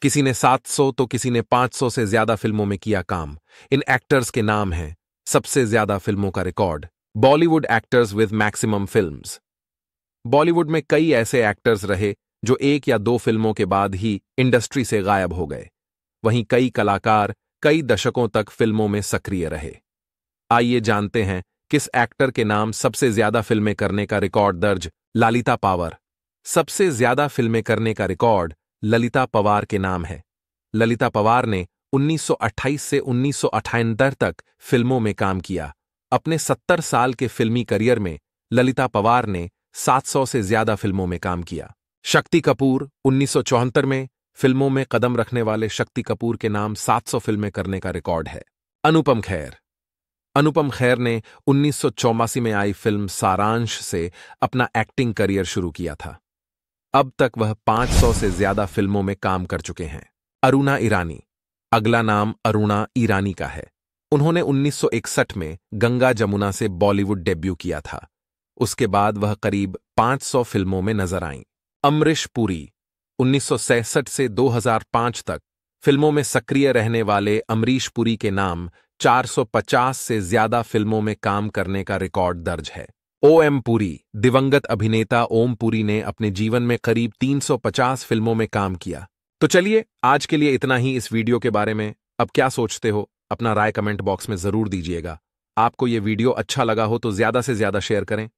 किसी ने 700 तो किसी ने 500 से ज्यादा फिल्मों में किया काम। इन एक्टर्स के नाम हैं सबसे ज्यादा फिल्मों का record. Bollywood actors with maximum films. Bollywood में कई ऐसे एक्टर्स रहे जो एक या दो फिल्मों के बाद ही इंडस्ट्री से गायब हो गए। वहीं कई कलाकार कई दशकों तक फिल्मों में सक्रिय रहे। आइए जानते हैं किस एक्टर के नाम सबसे ज्यादा फिल्में करने का रिकॉर्ड दर्ज। ललिता पावर। सबसे ज्यादा फिल्में करने का रिकॉर्ड ललिता पवार के नाम है। ललिता पवार ने 1928 से 1978 तक फिल्मों में काम किया। अपने 70 साल के फिल्मी करियर में ललिता पवार ने 700 से ज्यादा फिल्मों में काम किया। शक्ति कपूर 1974 में फिल्मों में कदम रखने वाले शक्ति कपूर के नाम 700 फिल्में करने का रिकॉर्ड है। अनुपम खेर। अनुपम खेर ने 1984 में आई फिल्म सारांश से अपना एक्टिंग करियर शुरू किया था। अब तक वह 500 से ज्यादा फिल्मों में काम कर चुके हैं। अरुणा ईरानी। अगला नाम अरुणा ईरानी का है। उन्होंने 1961 में गंगा जमुना से बॉलीवुड डेब्यू किया था। उसके बाद वह करीब 500 फिल्मों में नजर आईं। अमरीश पुरी। 1966 से 2005 तक फिल्मों में सक्रिय रहने वाले अमरीश पुरी के नाम 450 से ज्यादा फिल्मों में काम करने का रिकॉर्ड दर्ज है। ओम पुरी। दिवंगत अभिनेता ओम पुरी ने अपने जीवन में करीब 350 फिल्मों में काम किया। तो चलिए आज के लिए इतना ही इस वीडियो के बारे में। अब क्या सोचते हो, अपना राय कमेंट बॉक्स में जरूर दीजिएगा। आपको ये वीडियो अच्छा लगा हो तो ज्यादा से ज्यादा शेयर करें।